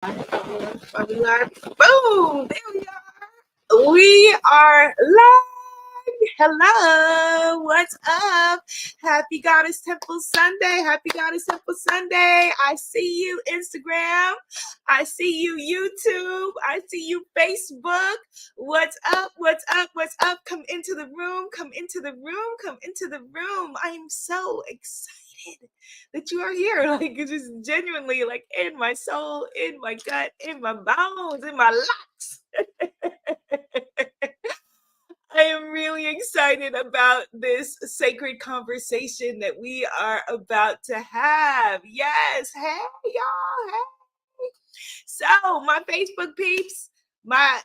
Are we live? Boom! There we are. We are live. Hello. What's up? Happy Goddess Temple Sunday. Happy Goddess Temple Sunday. I see you, Instagram. I see you, YouTube. I see you, Facebook. What's up? What's up? What's up? Come into the room. Come into the room. Come into the room. I am so excited that you are here. Like, it's just genuinely, like, in my soul, in my gut, in my bones, in my locks. I am really excited about this sacred conversation that we are about to have. Yes. Hey, y'all. Hey. So, my Facebook peeps, my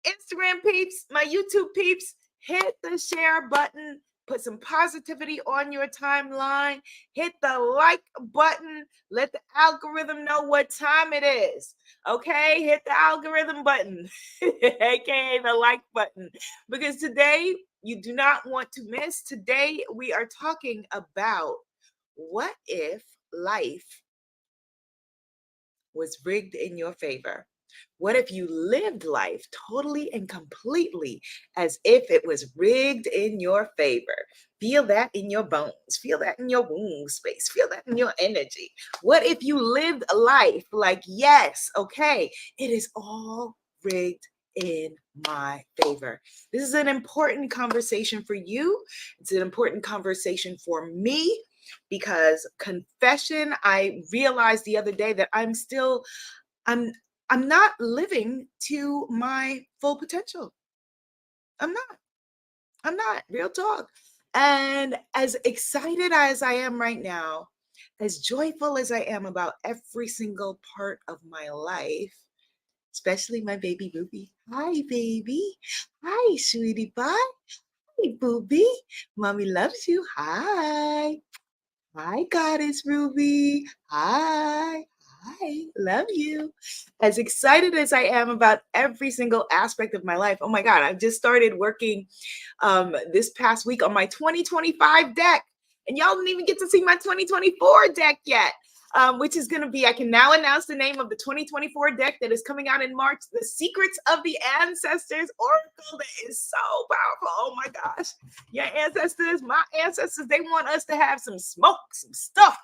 Instagram peeps, my YouTube peeps, hit the share button, put some positivity on your timeline, hit the like button, let the algorithm know what time it is. Okay, hit the algorithm button, aka the like button, because today you do not want to miss. Today we are talking about what if life was rigged in your favor? What if you lived life totally and completely as if it was rigged in your favor? Feel that in your bones. Feel that in your womb space. Feel that in your energy. What if you lived life like, yes, okay, it is all rigged in my favor? This is an important conversation for you. It's an important conversation for me, because confession, I realized the other day that I'm I'm not living to my full potential. I'm not. I'm not. Real talk. And as excited as I am right now, as joyful as I am about every single part of my life, especially my baby Ruby. Hi, baby. Hi, sweetie pie. Hi, booby. Mommy loves you. Hi. Hi, Goddess Ruby. Hi. Hi. Love you. As excited as I am about every single aspect of my life. Oh my God, I've just started working this past week on my 2025 deck. And y'all didn't even get to see my 2024 deck yet. Which is going to be, I can now announce the name of the 2024 deck that is coming out in March, The Secrets of the Ancestors Oracle. That is so powerful. Oh my gosh. Your ancestors, my ancestors, they want us to have some smoke, some stuff.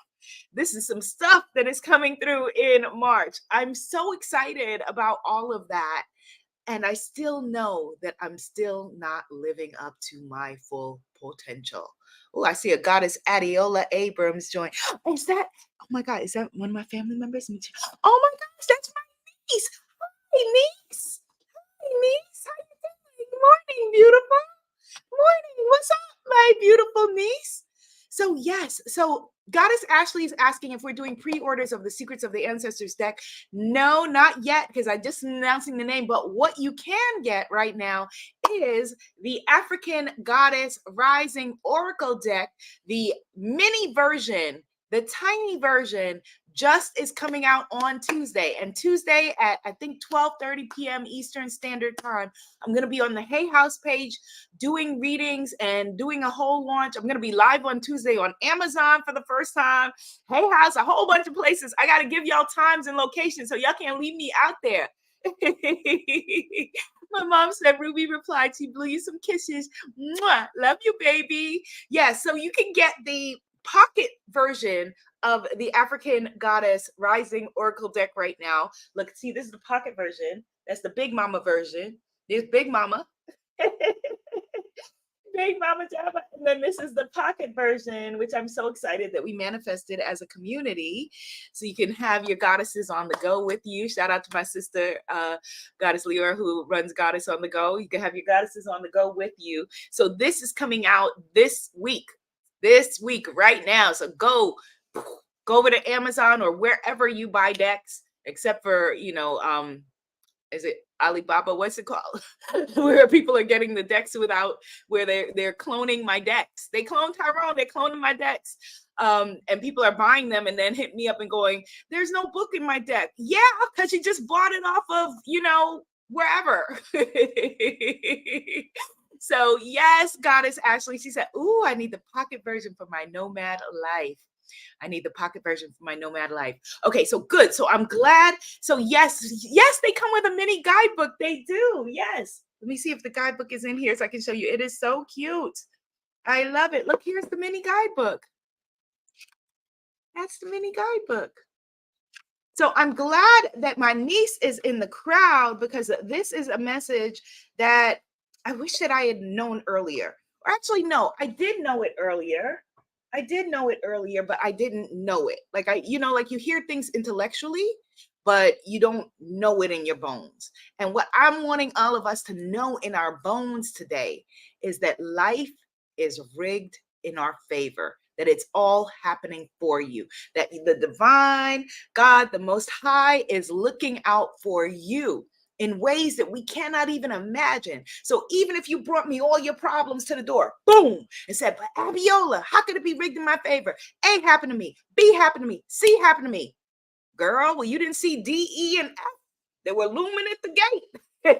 This is some stuff that is coming through in March. I'm so excited about all of that. And I still know that I'm still not living up to my full potential. Oh, I see a Goddess Adiola Abrams join. Is that, oh my God, is that one of my family members? Oh my gosh, that's my niece. Hi, niece. Hi, niece. How you doing? Morning, beautiful. Morning. What's up, my beautiful niece? So, yes. So, Goddess Ashley is asking if we're doing pre-orders of the Secrets of the Ancestors deck. No, not yet, because I just announcing the name. But what you can get right now is the African Goddess Rising Oracle deck, the mini version, the tiny version, just is coming out on Tuesday. And Tuesday at, I think, 12:30 p.m. Eastern Standard Time, I'm going to be on the Hay House page doing readings and doing a whole launch. I'm going to be live on Tuesday on Amazon for the first time, Hay House, a whole bunch of places. I got to give y'all times and locations so y'all can't leave me out there. My mom said, Ruby replied, she blew you some kisses. Mwah, love you, baby. Yeah, so you can get the pocket version of the African Goddess Rising Oracle deck right now. Look, see, this is the pocket version. That's the Big Mama version. There's Big Mama. Big Mama Java. And then this is the pocket version, which I'm so excited that we manifested as a community. So you can have your goddesses on the go with you. Shout out to my sister, Goddess Leora, who runs Goddess on the Go. You can have your goddesses on the go with you. So this is coming out this week right now. So go over to Amazon or wherever you buy decks, except for, is it Alibaba? What's it called? Where people are getting the decks without, where they're cloning my decks. They clone Tyrone, they're cloning my decks. And people are buying them and then hit me up and going, there's no book in my deck. Yeah, because you just bought it off of, wherever. So yes, Goddess Ashley, she said, ooh, I need the pocket version for my nomad life. I need the pocket version for my nomad life. Okay, so good. So I'm glad. So yes, yes, they come with a mini guidebook. They do. Yes. Let me see if the guidebook is in here so I can show you. It is so cute. I love it. Look, here's the mini guidebook. That's the mini guidebook. So I'm glad that my niece is in the crowd because this is a message that I wish that I had known earlier. Or actually, no, I did know it earlier. I did know it earlier, but I didn't know it. Like like you hear things intellectually, but you don't know it in your bones. And what I'm wanting all of us to know in our bones today is that life is rigged in our favor, that it's all happening for you, that the divine God, the Most High, is looking out for you in ways that we cannot even imagine. So even if you brought me all your problems to the door, boom, and said, but Abiola, how could it be rigged in my favor? A happened to me, B happened to me, C happened to me. Girl, well, you didn't see D, E, and F. They were looming at the gate.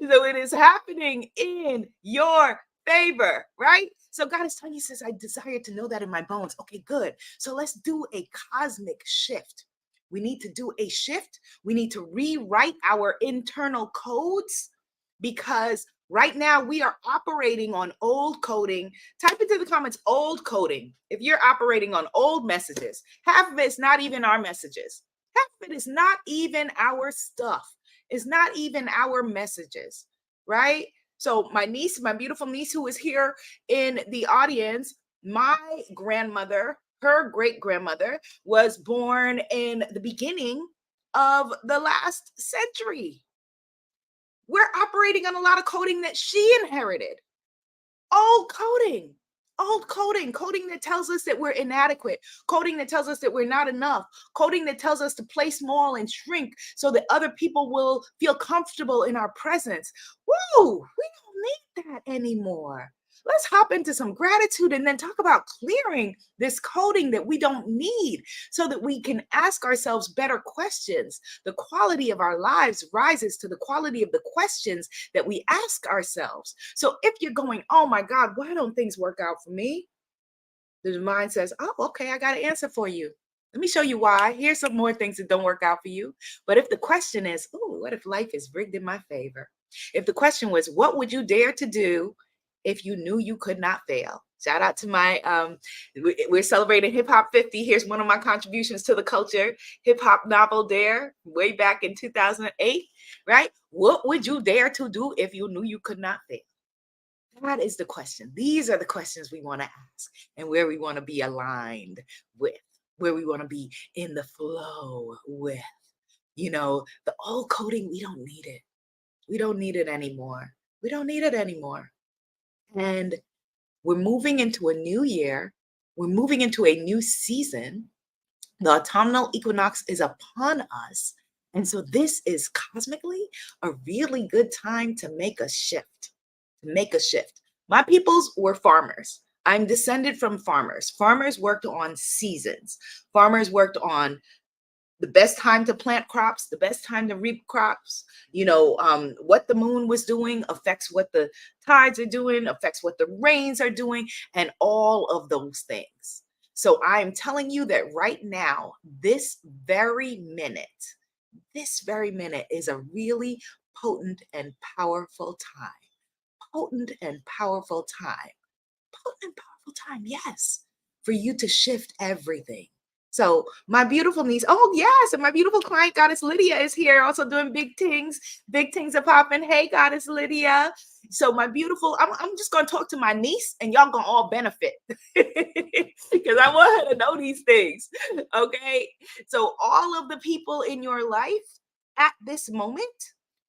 So it is happening in your favor, right? So God is telling you, says, I desire to know that in my bones. Okay, good. So let's do a cosmic shift. We need to do a shift. We need to rewrite our internal codes because right now we are operating on old coding. Type into the comments, old coding. If you're operating on old messages, half of it's not even our messages. Half of it is not even our stuff. It's not even our messages, right? So my niece, my beautiful niece who is here in the audience, my grandmother, her great grandmother was born in the beginning of the last century. We're operating on a lot of coding that she inherited. Old coding, coding that tells us that we're inadequate, coding that tells us that we're not enough, coding that tells us to play small and shrink so that other people will feel comfortable in our presence. Woo, we don't need that anymore. Let's hop into some gratitude and then talk about clearing this coding that we don't need so that we can ask ourselves better questions. The quality of our lives rises to the quality of the questions that we ask ourselves. So if you're going, oh my God, why don't things work out for me? The mind says, oh, okay, I got an answer for you. Let me show you why. Here's some more things that don't work out for you. But if the question is, oh, what if life is rigged in my favor? If the question was, what would you dare to do if you knew you could not fail? Shout out to my, we're celebrating Hip Hop 50. Here's one of my contributions to the culture, Hip Hop Novel Dare, way back in 2008, right? What would you dare to do if you knew you could not fail? That is the question. These are the questions we want to ask and where we want to be aligned with, where we want to be in the flow with. The old coding, we don't need it. We don't need it anymore. We don't need it anymore. And we're moving into a new year. We're moving into a new season. The autumnal equinox is upon us. And so this is cosmically a really good time to make a shift. My peoples were farmers. I'm descended from farmers. Farmers worked on seasons. Farmers worked on the best time to plant crops, the best time to reap crops. What the moon was doing affects what the tides are doing, affects what the rains are doing, and all of those things. So I am telling you that right now, this very minute is a really potent and powerful time. Potent and powerful time. Potent and powerful time, yes, for you to shift everything. So my beautiful niece, oh yes, and my beautiful client, Goddess Lydia, is here also doing big things. Big things are popping. Hey, Goddess Lydia. So my beautiful, I'm just going to talk to my niece and y'all going to all benefit because I want her to know these things. Okay. So all of the people in your life at this moment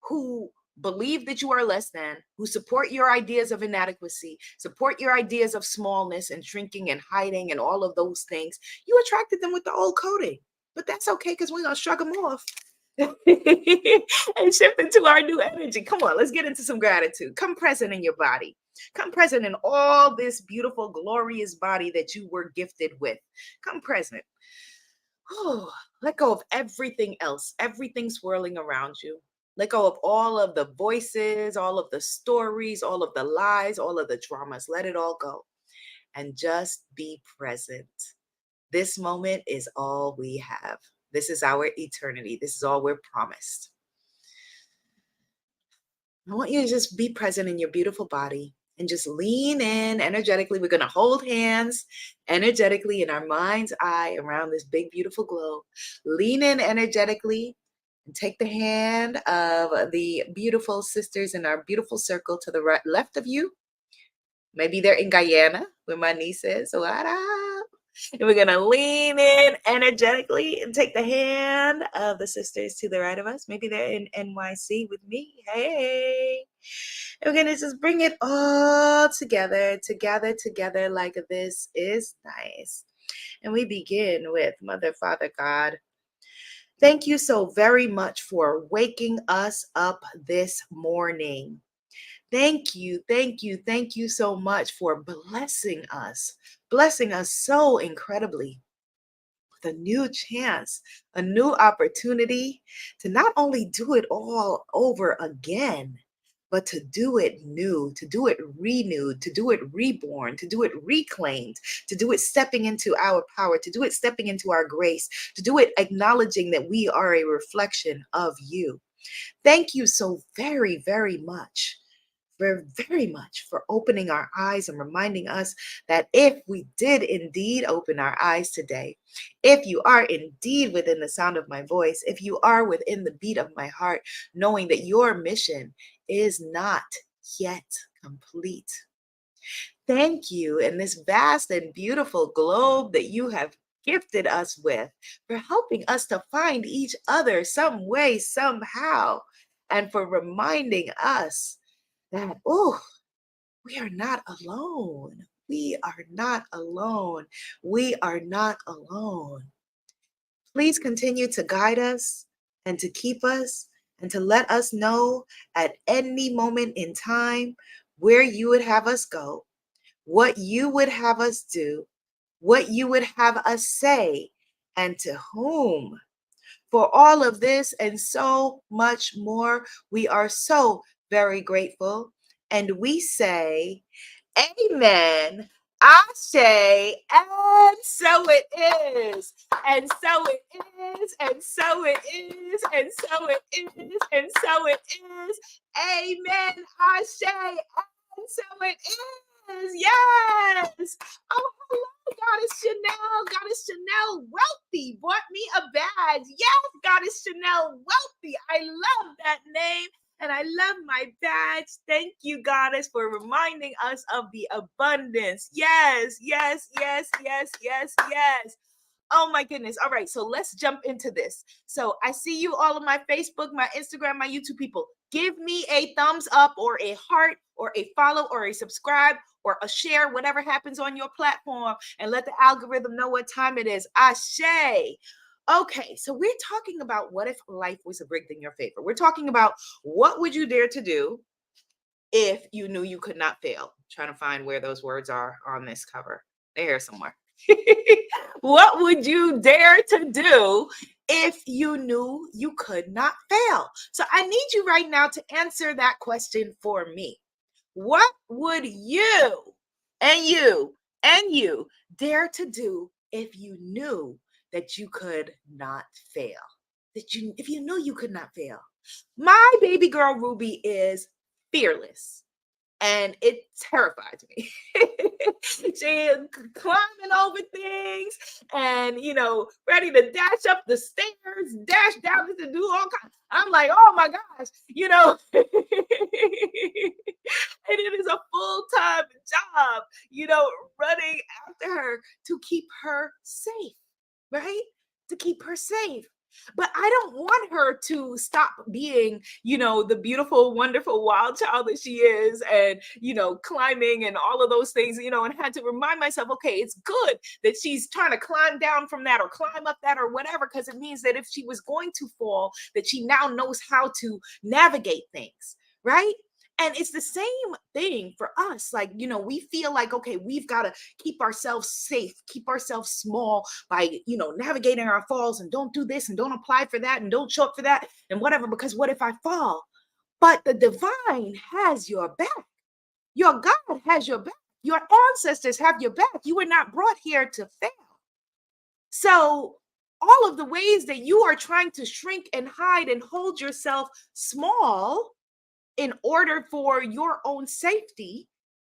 who believe that you are less than, who support your ideas of inadequacy, support your ideas of smallness and shrinking and hiding and all of those things, you attracted them with the old coding. But that's okay because we're going to shrug them off and shift into our new energy. Come on, let's get into some gratitude. Come present in your body. Come present in all this beautiful, glorious body that you were gifted with. Come present. Oh, let go of everything else, everything swirling around you. Let go of all of the voices, all of the stories, all of the lies, all of the dramas. Let it all go. and just be present. This moment is all we have. This is our eternity. This is all we're promised. I want you to just be present in your beautiful body and just lean in energetically. We're going to hold hands energetically in our mind's eye around this big, beautiful globe. Lean in energetically and take the hand of the beautiful sisters in our beautiful circle to the right, left of you. Maybe they're in Guyana, where my niece is. What up? And we're going to lean in energetically and take the hand of the sisters to the right of us. Maybe they're in NYC with me. Hey. And we're going to just bring it all together like this is nice. And we begin with Mother, Father, God. Thank you so very much for waking us up this morning. Thank you, thank you, thank you so much for blessing us so incredibly with a new chance, a new opportunity to not only do it all over again, but to do it new, to do it renewed, to do it reborn, to do it reclaimed, to do it stepping into our power, to do it stepping into our grace, to do it acknowledging that we are a reflection of you. Thank you so very, very much for opening our eyes and reminding us that if we did indeed open our eyes today, if you are indeed within the sound of my voice, if you are within the beat of my heart, knowing that your mission is not yet complete. Thank you in this vast and beautiful globe that you have gifted us with for helping us to find each other some way, somehow, and for reminding us that, oh, we are not alone. We are not alone. We are not alone. Please continue to guide us and to keep us and to let us know at any moment in time where you would have us go, what you would have us do, what you would have us say, and to whom. For all of this and so much more, we are so very grateful. And we say, Amen. I say, and so it is, and so it is, and so it is, and so it is, and so it is. Amen. I say, and so it is. Yes. Oh, hello, Goddess Chanel. Goddess Chanel Wealthy bought me a badge. Yes, Goddess Chanel Wealthy. I love that name. And I love my badge. Thank you, Goddess, for reminding us of the abundance. Yes, yes, yes, yes, yes, yes. Oh my goodness. All right, so let's jump into this. So I see you all on my Facebook, my Instagram, my YouTube people. Give me a thumbs up or a heart or a follow or a subscribe or a share, whatever happens on your platform, and let the algorithm know what time it is. Ashe. Okay, so we're talking about what if life was rigged in your favor. We're talking about what would you dare to do if you knew you could not fail. I'm trying to find where those words are on this cover. They're here somewhere. What would you dare to do if you knew you could not fail? So I need you right now to answer that question for me. What would you dare to do if you knew that you could not fail? If you knew you could not fail. My baby girl Ruby is fearless and it terrifies me. She climbing over things and ready to dash up the stairs, dash down to do all kinds. I'm like, oh my gosh, and it is a full-time job, running after her to keep her safe, right? To keep her safe. But I don't want her to stop being, the beautiful, wonderful wild child that she is and, climbing and all of those things, and had to remind myself, okay, it's good that she's trying to climb down from that or climb up that or whatever, because it means that if she was going to fall, that she now knows how to navigate things, right? And it's the same thing for us. Like, we feel like, okay, we've got to keep ourselves safe, keep ourselves small by, navigating our falls and don't do this and don't apply for that and don't show up for that and whatever, because what if I fall? But the divine has your back. Your God has your back. Your ancestors have your back. You were not brought here to fail. So, all of the ways that you are trying to shrink and hide and hold yourself small in order for your own safety,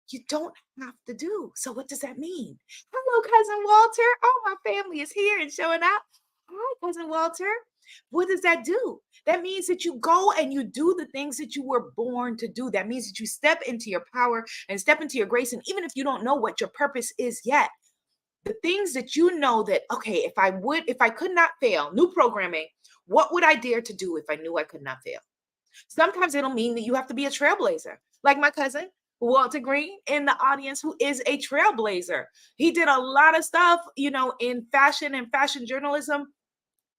you don't have to do. So, what does that mean? Hello, Cousin Walter. Oh, my family is here and showing up. Hi, Cousin Walter. What does that do? That means that you go and you do the things that you were born to do. That means that you step into your power and step into your grace. And even if you don't know what your purpose is yet, the things that you know that, okay, if I could not fail, new programming, what would I dare to do if I knew I could not fail? Sometimes it'll mean that you have to be a trailblazer, like my cousin Walter Green in the audience, who is a trailblazer. He did a lot of stuff, in fashion and fashion journalism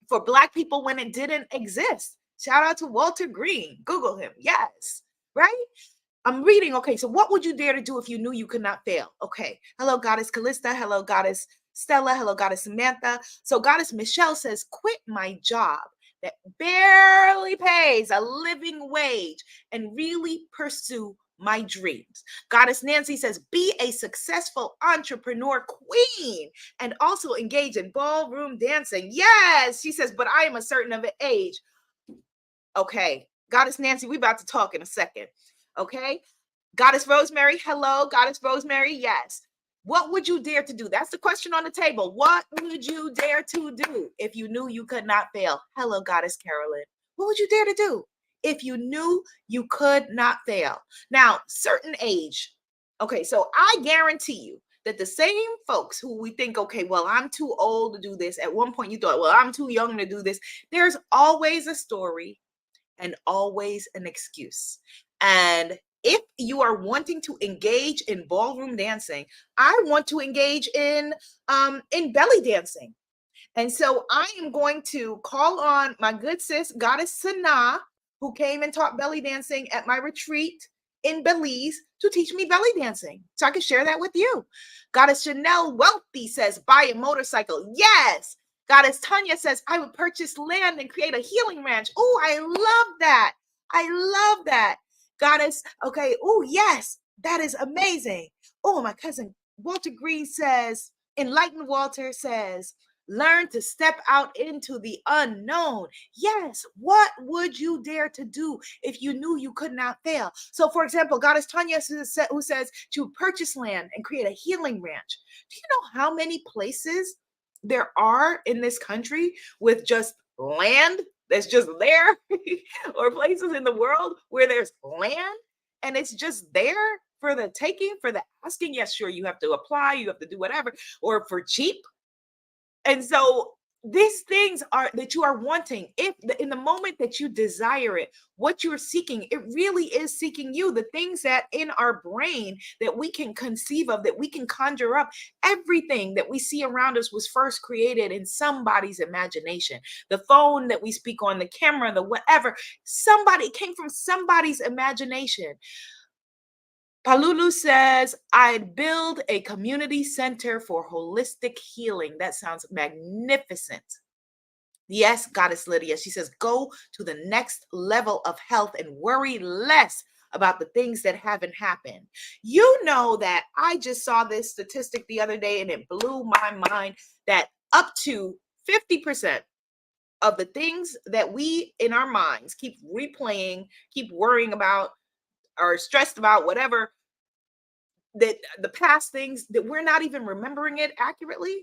for Black people when it didn't exist. Shout out to Walter Green. Google him. Yes. Right? I'm reading. Okay, so what would you dare to do if you knew you could not fail? Okay. Hello, Goddess Callista. Hello, Goddess Stella. Hello, Goddess Samantha. So, Goddess Michelle says, quit my job that barely pays a living wage and really pursue my dreams. Goddess Nancy says, be a successful entrepreneur queen and also engage in ballroom dancing. Yes, she says, but I am a certain of an age. Okay, Goddess Nancy, we about to talk in a second. Okay, Goddess Rosemary, hello, Goddess Rosemary, yes. What would you dare to do? That's the question on the table. What would you dare to do if you knew you could not fail? Hello, Goddess Carolyn. What would you dare to do if you knew you could not fail? Now, certain age. Okay, so I guarantee you that the same folks who we think, okay, well, I'm too old to do this. At one point you thought, well, I'm too young to do this. There's always a story and always an excuse. And if you are wanting to engage in ballroom dancing, I want to engage in belly dancing. And so I am going to call on my good sis, Goddess Sana, who came and taught belly dancing at my retreat in Belize, to teach me belly dancing so I can share that with you. Goddess Chanel Wealthy says, buy a motorcycle. Yes. Goddess Tanya says, I would purchase land and create a healing ranch. Oh, I love that. I love that. Goddess, okay. Oh, yes, that is amazing. Oh, my cousin Walter Green says, Enlightened Walter says, learn to step out into the unknown. Yes, what would you dare to do if you knew you could not fail? So, for example, Goddess Tanya, who says to purchase land and create a healing ranch. Do you know how many places there are in this country with just land that's just there, or places in the world where there's land and it's just there for the taking, for the asking? Yes, sure, you have to apply, you have to do whatever, or for cheap. And so these things are that you are wanting, if in the moment that you desire it, what you're seeking, it really is seeking you. The things that in our brain that we can conceive of, that we can conjure up, everything that we see around us was first created in somebody's imagination. The phone that we speak on, the camera, the whatever, somebody came from somebody's imagination. Palulu says, I'd build a community center for holistic healing. That sounds magnificent. Yes, Goddess Lydia. She says, go to the next level of health and worry less about the things that haven't happened. You know that I just saw this statistic the other day and it blew my mind that up to 50% of the things that we in our minds keep replaying, keep worrying about, or stressed about, whatever, that the past things, that we're not even remembering it accurately.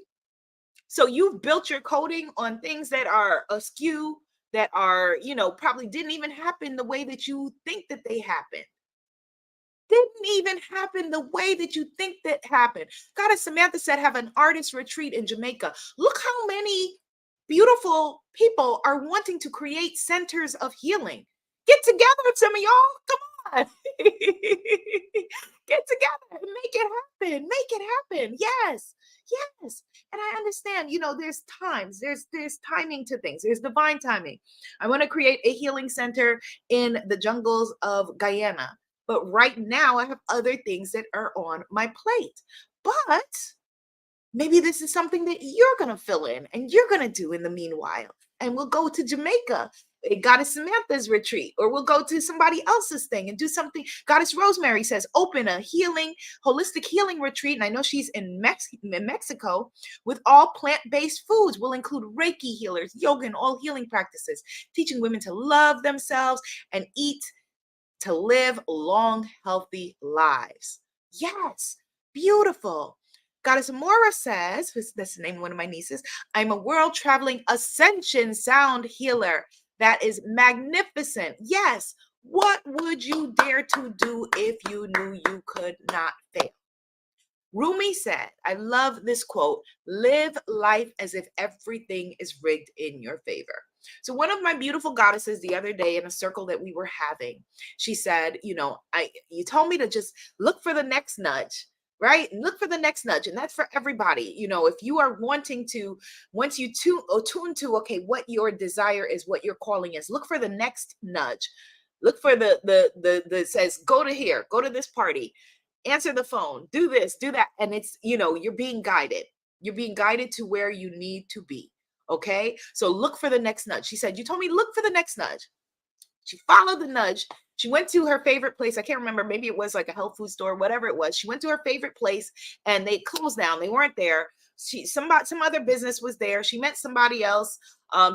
So you've built your coding on things that are askew, that are, probably didn't even happen the way that you think that they happened. Didn't even happen the way that you think that happened. Goddess Samantha said, have an artist retreat in Jamaica. Look how many beautiful people are wanting to create centers of healing. Get together, some of y'all. Come on. Get together and make it happen. Make it happen. Yes. Yes. And I understand, there's times, there's timing to things. There's divine timing. I want to create a healing center in the jungles of Guyana. But right now I have other things that are on my plate. But maybe this is something that you're going to fill in and you're going to do in the meanwhile. And we'll go to Jamaica Goddess Samantha's retreat, or we'll go to somebody else's thing and do something. Goddess Rosemary says, open a holistic healing retreat. And I know she's in Mexico with all plant-based foods. Will include Reiki healers, yoga, and all healing practices, teaching women to love themselves and eat to live long, healthy lives. Yes, beautiful. Goddess Amora says, that's the name of one of my nieces, I'm a world traveling ascension sound healer. That is magnificent. Yes. What would you dare to do if you knew you could not fail? Rumi said, I love this quote, live life as if everything is rigged in your favor. So one of my beautiful goddesses the other day in a circle that we were having, she said, you told me to just look for the next nudge, right? And look for the next nudge. And that's for everybody. If you are wanting to, once you tune to, okay, what your desire is, what your calling is, look for the next nudge. Look for the says, go to here, go to this party, answer the phone, do this, do that. And it's, you're being guided. You're being guided to where you need to be. Okay. So look for the next nudge. She said, you told me look for the next nudge. She followed the nudge. She went to her favorite place. I can't remember. Maybe it was like a health food store, whatever it was. She went to her favorite place and they closed down. They weren't there. Some other business was there. She met somebody else.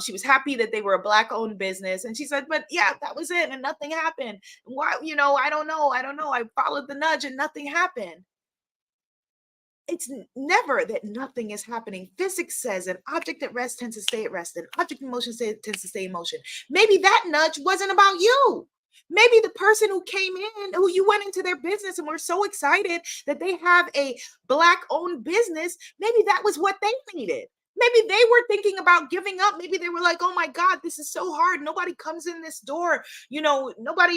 She was happy that they were a Black owned business. And she said, but yeah, that was it. And nothing happened. Why, I don't know. I followed the nudge and nothing happened. It's never that nothing is happening. Physics says an object at rest tends to stay at rest. An object in motion tends to stay in motion. Maybe that nudge wasn't about you. Maybe the person who came in, who you went into their business and were so excited that they have a Black owned business, maybe that was what they needed. Maybe they were thinking about giving up. Maybe they were like, oh my God, this is so hard. Nobody comes in this door. Nobody,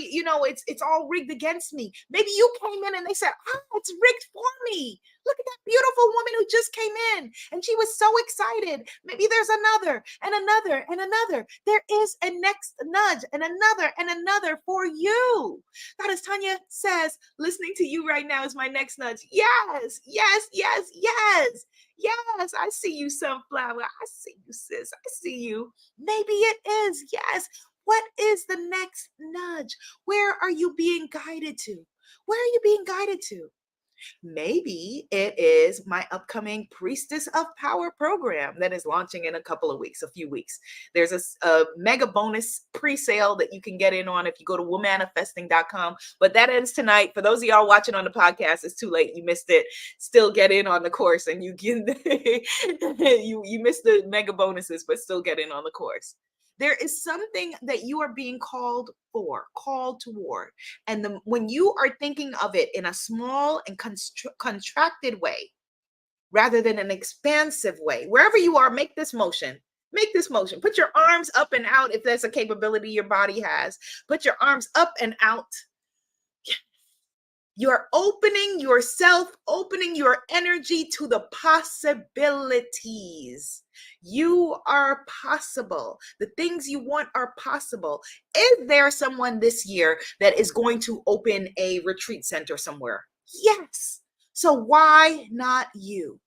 it's all rigged against me. Maybe you came in and they said, it's rigged for me. Look at that beautiful woman who just came in and she was so excited. Maybe there's another and another and another. There is a next nudge and another for you. Goddess Tanya says, listening to you right now is my next nudge. Yes, yes, yes, yes. Yes, I see you, sunflower. I see you, sis. I see you. Maybe it is. Yes. What is the next nudge? Where are you being guided to? Where are you being guided to? Maybe it is my upcoming Priestess of Power program that is launching in a few weeks. There's a mega bonus pre-sale that you can get in on if you go to womanifesting.com. But that ends tonight. For those of y'all watching on the podcast, it's too late. You missed it. Still get in on the course and you can you missed the mega bonuses, but still get in on the course. There is something that you are being called toward. And when you are thinking of it in a small and contracted way, rather than an expansive way, wherever you are, make this motion. Make this motion. Put your arms up and out if that's a capability your body has. Put your arms up and out. You're opening yourself, opening your energy to the possibilities. You are possible. The things you want are possible. Is there someone this year that is going to open a retreat center somewhere? Yes. So why not you?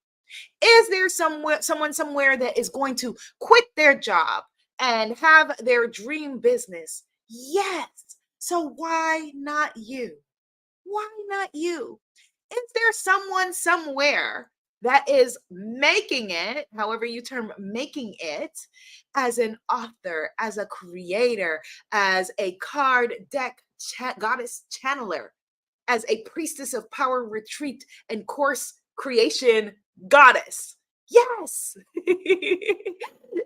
Is there someone somewhere that is going to quit their job and have their dream business? Yes. So why not you? Why not you? Is there someone somewhere that is making it, however you term making it, as an author, as a creator, as a card deck goddess channeler, as a priestess of power retreat and course creation goddess? Yes.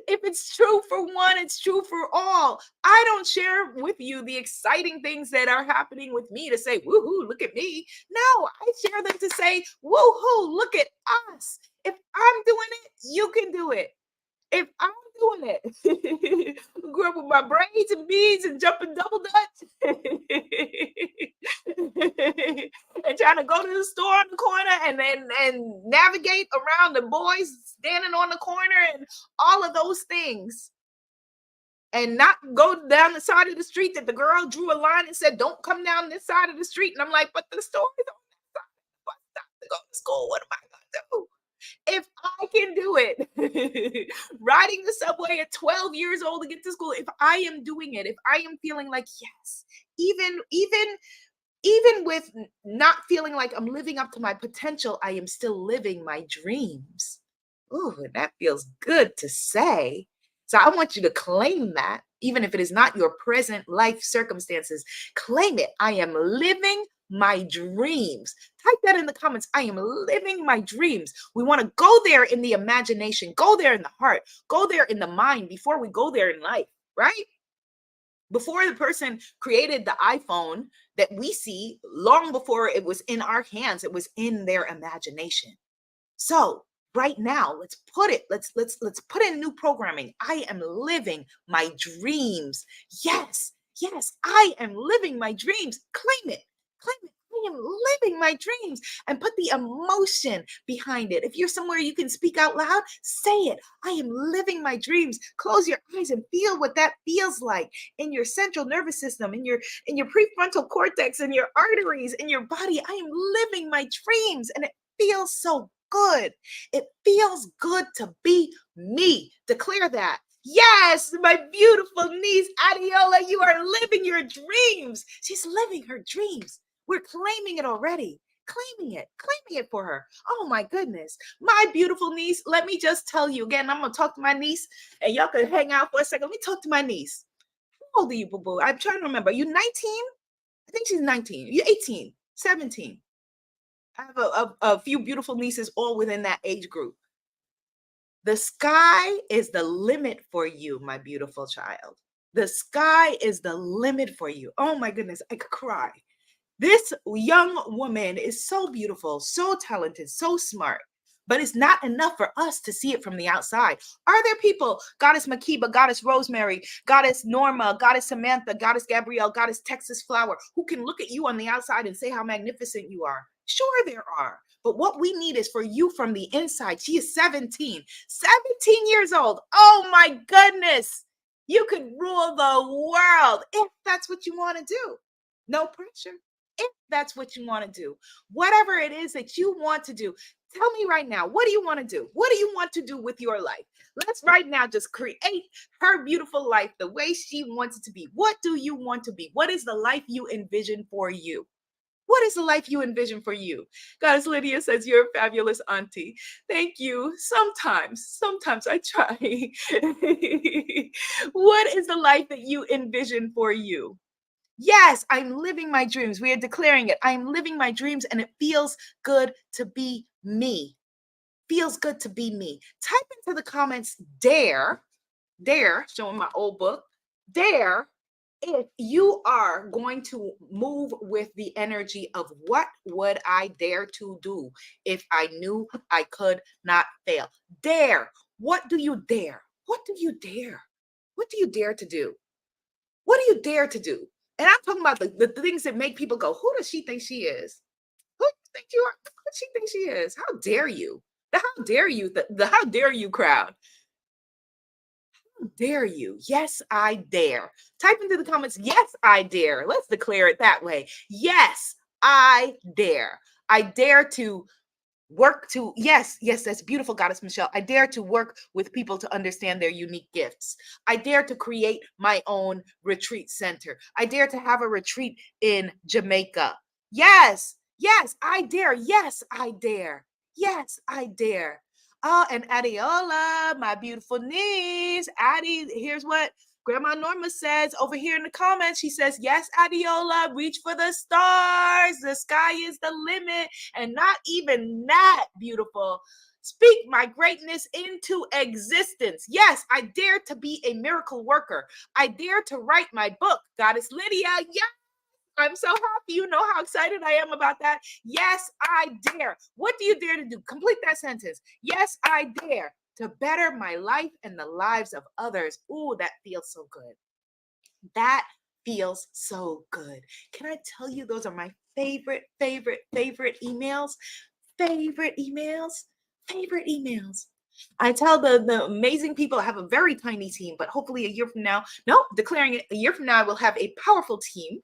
If it's true for one, it's true for all. I don't share with you the exciting things that are happening with me to say, woohoo, look at me. No, I share them to say, woohoo, look at us. If I'm doing it, you can do it. If I'm doing it, grew up with my braids and beads and jumping double dutch and trying to go to the store on the corner and navigate around the boys standing on the corner and all of those things, and not go down the side of the street that the girl drew a line and said, don't come down this side of the street. And I'm like, but the store is on that side of the bus stop to go to school. What am I going to do? If I can do it, riding the subway at 12 years old to get to school, if I am doing it, if I am feeling like, yes, even with not feeling like I'm living up to my potential, I am still living my dreams. Ooh, and that feels good to say. So I want you to claim that, even if it is not your present life circumstances. Claim it. I am living my dreams. Type that in the comments. I am living my dreams. We want to go there in the imagination, go there in the heart, go there in the mind before we go there in life, right? Before the person created the iPhone that we see, long before it was in our hands, it was in their imagination. So right now, let's put in new programming. I am living my dreams. Yes, yes, I am living my dreams. Claim it. Claim it. I am living my dreams, and put the emotion behind it. If you're somewhere you can speak out loud, say it. I am living my dreams. Close your eyes and feel what that feels like in your central nervous system, in your prefrontal cortex, in your arteries, in your body. I am living my dreams, and it feels so good. It feels good to be me. Declare that. Yes, my beautiful niece, Adiola, you are living your dreams. She's living her dreams. We're claiming it already. Claiming it for her. Oh my goodness. My beautiful niece, let me just tell you again, I'm going to talk to my niece and y'all can hang out for a second. Let me talk to my niece. How old are you, boo-boo? I'm trying to remember. You 19? I think she's 19. You're 18, 17. I have a few beautiful nieces all within that age group. The sky is the limit for you, my beautiful child. The sky is the limit for you. Oh my goodness, I could cry. This young woman is so beautiful, so talented, so smart, but it's not enough for us to see it from the outside. Are there people, Goddess Makiba, Goddess Rosemary, Goddess Norma, Goddess Samantha, Goddess Gabrielle, Goddess Texas Flower, who can look at you on the outside and say how magnificent you are? Sure, there are. But what we need is for you from the inside. She is 17 years old. Oh my goodness. You could rule the world if that's what you want to do. No pressure. If that's what you want to do, whatever it is that you want to do, tell me right now, what do you want to do? What do you want to do with your life? Let's right now just create her beautiful life the way she wants it to be. What do you want to be? What is the life you envision for you? What is the life you envision for you? Goddess Lydia says, you're a fabulous auntie. Thank you. Sometimes I try. What is the life that you envision for you? Yes, I'm living my dreams. We are declaring it. I'm living my dreams, and it feels good to be me. Feels good to be me. Type into the comments, dare, showing my old book, dare, if you are going to move with the energy of what would I dare to do if I knew I could not fail? Dare. What do you dare? What do you dare? What do you dare to do? What do you dare to do? And I'm talking about the things that make people go, who does she think she is? Who do you think you are? Who does she think she is? How dare you? The how dare you, the how dare you crowd. How dare you? Yes, I dare. Type into the comments, yes, I dare. Let's declare it that way. Yes, I dare. I dare to work to, yes, that's beautiful, Goddess Michelle. I dare to work with people to understand their unique gifts. I dare to create my own retreat center. I dare to have a retreat in Jamaica. Yes, I dare. Yes, I dare. Yes, I dare. Oh, and Adiola, my beautiful niece. Addie, here's what Grandma Norma says over here in the comments. She says, yes, Adiola, reach for the stars. The sky is the limit. And not even that, beautiful. Speak my greatness into existence. Yes, I dare to be a miracle worker. I dare to write my book, Goddess Lydia. Yes, I'm so happy. You know how excited I am about that. Yes, I dare. What do you dare to do? Complete that sentence. Yes, I dare to better my life and the lives of others. Ooh, that feels so good. That feels so good. Can I tell you, those are my favorite emails? Favorite emails. I tell the amazing people, I have a very tiny team, but hopefully a year from now, declaring it, a year from now, I will have a powerful team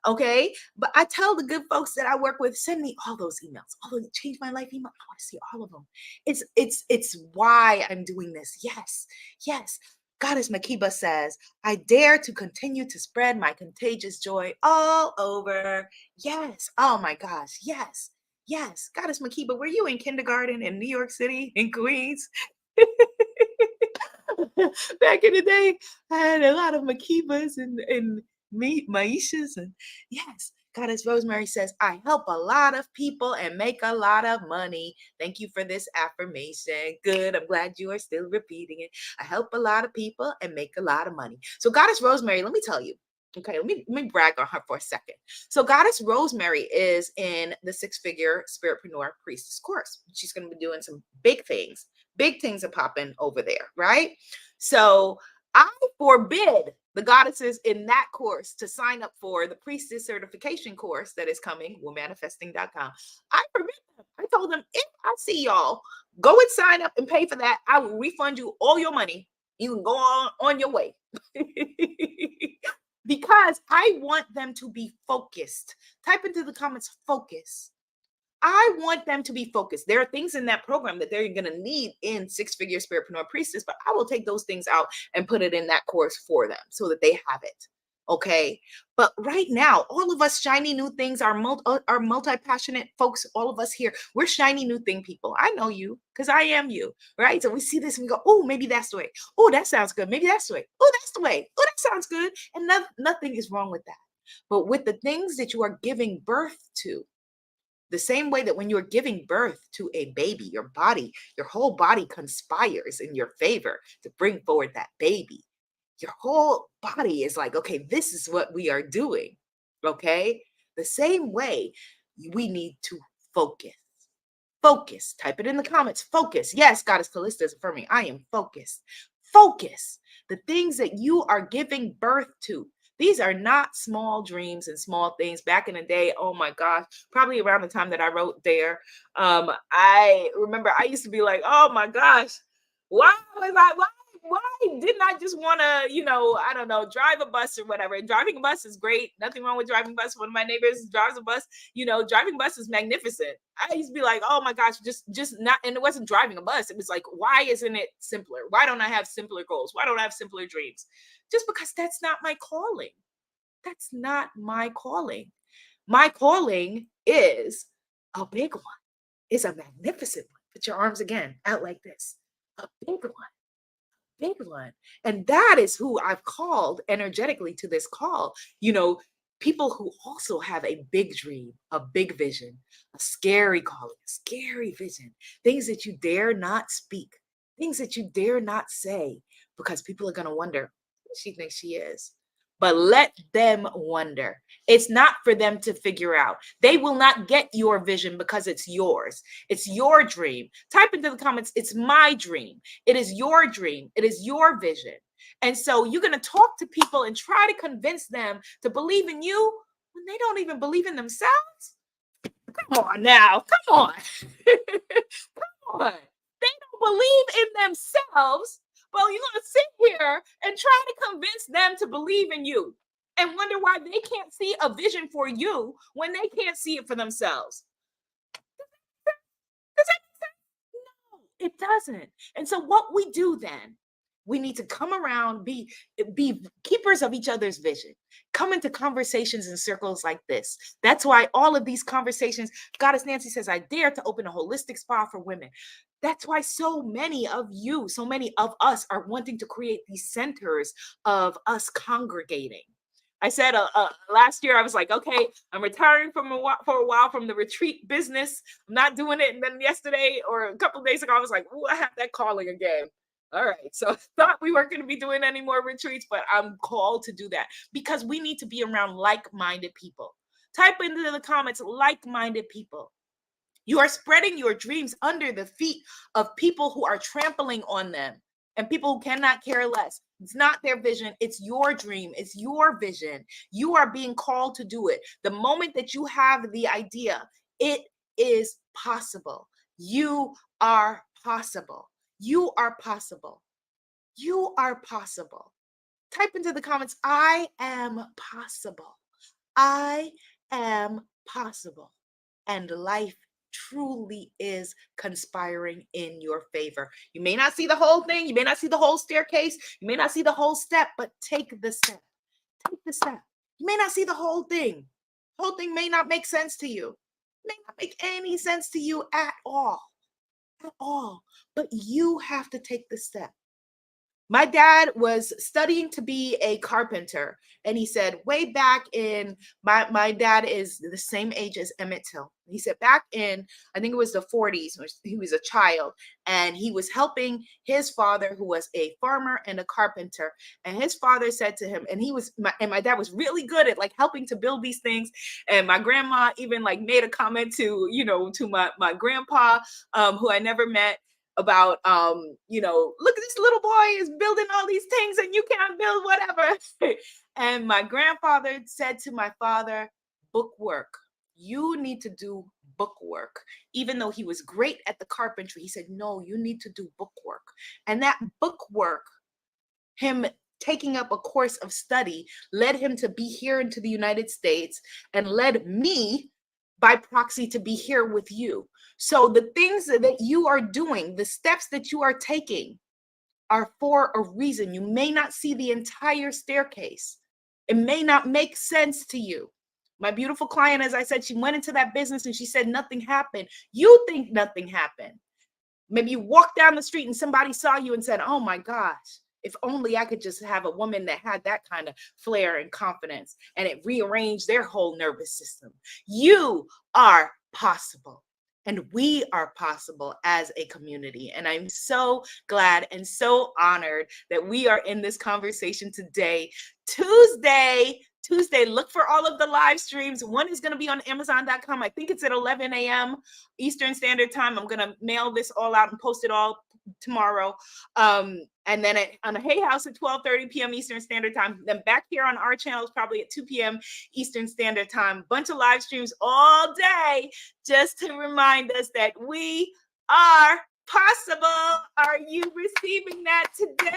Okay. But I tell the good folks that I work with, send me all those emails, all those change my life email. I want to see all of them. It's why I'm doing this. Yes, yes. Goddess Makiba says, I dare to continue to spread my contagious joy all over. Yes. Oh my gosh. Yes. Yes. Goddess Makiba, were you in kindergarten in New York City, in Queens? Back in the day, I had a lot of Makibas and me, Maishas, and yes. Goddess Rosemary says, I help a lot of people and make a lot of money. Thank you for this affirmation. Good. I'm glad you are still repeating it. I help a lot of people and make a lot of money. So, Goddess Rosemary, let me tell you. Okay, let me brag on her for a second. So, Goddess Rosemary is in the six-figure Spiritpreneur Priestess course. She's going to be doing some big things. Big things are popping over there, right? So I forbid the goddesses in that course to sign up for the priestess certification course that is coming, womanifesting.com. I forbid them. I told them, if I see y'all, go and sign up and pay for that. I will refund you all your money. You can go on your way. Because I want them to be focused. Type into the comments, focus. I want them to be focused. There are things in that program that they're going to need in six-figure Spiritpreneur Priestess, but I will take those things out and put it in that course for them so that they have it. Okay. But right now, all of us shiny new things are multi-passionate folks, all of us here, we're shiny new thing people. I know you because I am you, right? So we see this and we go, oh, maybe that's the way. Oh, that sounds good. Maybe that's the way. Oh, that's the way. Oh, that sounds good. And nothing is wrong with that. But with the things that you are giving birth to, the same way that when you're giving birth to a baby, your whole body conspires in your favor to bring forward that baby. Your whole body is like, okay, this is what we are doing. Okay. The same way we need to focus. Focus. Type it in the comments. Focus. Yes, Goddess Callista is affirming. I am focused. Focus. The things that you are giving birth to. These are not small dreams and small things. Back in the day, oh my gosh, probably around the time that I wrote there, I remember I used to be like, oh my gosh, why didn't I just want to, I don't know, drive a bus or whatever? And driving a bus is great. Nothing wrong with driving a bus. One of my neighbors drives a bus. Driving a bus is magnificent. I used to be like, oh my gosh, just not, and it wasn't driving a bus. It was like, why isn't it simpler? Why don't I have simpler goals? Why don't I have simpler dreams? Just because that's not my calling. That's not my calling. My calling is a big one. It's a magnificent one. Put your arms again out like this. A big one. Big one. And that is who I've called energetically to this call. People who also have a big dream, a big vision, a scary calling, a scary vision, things that you dare not speak, things that you dare not say, because people are going to wonder who she thinks she is. But let them wonder. It's not for them to figure out. They will not get your vision because it's yours. It's your dream. Type into the comments, it's my dream. It is your dream. It is your vision. And so you're going to talk to people and try to convince them to believe in you when they don't even believe in themselves. Come on now. Come on. Come on. They don't believe in themselves. Well, you're going to sit here and try to convince them to believe in you and wonder why they can't see a vision for you when they can't see it for themselves. Does that make sense? No, it doesn't. And so what we do then, we need to come around, be keepers of each other's vision, come into conversations in circles like this. That's why all of these conversations, Goddess Nancy says, I dare to open a holistic spa for women. That's why so many of you, so many of us are wanting to create these centers of us congregating. I said last year, I was like, okay, I'm retiring for a while from the retreat business. I'm not doing it. And then yesterday or a couple of days ago, I was like, oh, I have that calling again. All right. So I thought we weren't going to be doing any more retreats, but I'm called to do that because we need to be around like-minded people. Type into the comments, like-minded people. You are spreading your dreams under the feet of people who are trampling on them and people who cannot care less. It's not their vision. It's your dream. It's your vision. You are being called to do it. The moment that you have the idea, it is possible. You are possible. You are possible. You are possible. Type into the comments, I am possible. I am possible. And life truly is conspiring in your favor. You may not see the whole thing, you may not see the whole staircase, you may not see the whole step, but take the step. Take the step. You may not see the whole thing. The whole thing may not make sense to you. It may not make any sense to you at all. At all. But you have to take the step. My dad was studying to be a carpenter, and he said way back in my dad is the same age as Emmett Till. He said back in, I think it was the 40s, he was a child, and he was helping his father, who was a farmer and a carpenter. And his father said to him, and my dad was really good at like helping to build these things. And my grandma even like made a comment to, to my grandpa, who I never met, about look, this little boy is building all these things and you can't build whatever. And my grandfather said to my father, book work. You need to do book work. Even though he was great at the carpentry, he said, no, you need to do book work. And that book work, him taking up a course of study, led him to be here into the United States, and led me by proxy to be here with you. So the things that you are doing, the steps that you are taking, are for a reason. You may not see the entire staircase. It may not make sense to you. My beautiful client, as I said, she went into that business and she said nothing happened. You think nothing happened. Maybe you walked down the street and somebody saw you and said, oh my gosh, if only I could just have a woman that had that kind of flair and confidence, and it rearranged their whole nervous system. You are possible. And we are possible as a community. And I'm so glad and so honored that we are in this conversation today, Tuesday, look for all of the live streams. One is going to be on Amazon.com. I think it's at 11 a.m. Eastern Standard Time. I'm going to mail this all out and post it all tomorrow. And then on the Hay House at 12:30 p.m. Eastern Standard Time. Then back here on our channels, probably at 2 p.m. Eastern Standard Time. Bunch of live streams all day just to remind us that we are possible. Are you receiving that today?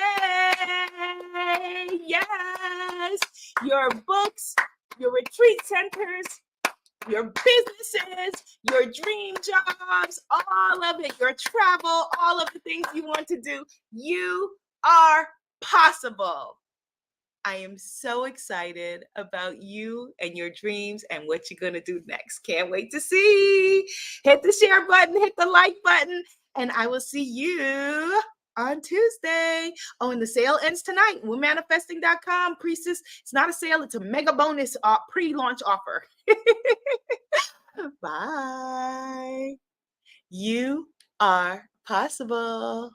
Yes. Your books, your retreat centers, your businesses, your dream jobs, all of it, your travel, all of the things you want to do, you are possible. I am so excited about you and your dreams and what you're going to do next. Can't wait to see. Hit the share button, hit the like button, and I will see you on Tuesday. Oh, and the sale ends tonight. WoManifesting.com. Priestess, it's not a sale, it's a mega bonus pre-launch offer. Bye. You are possible.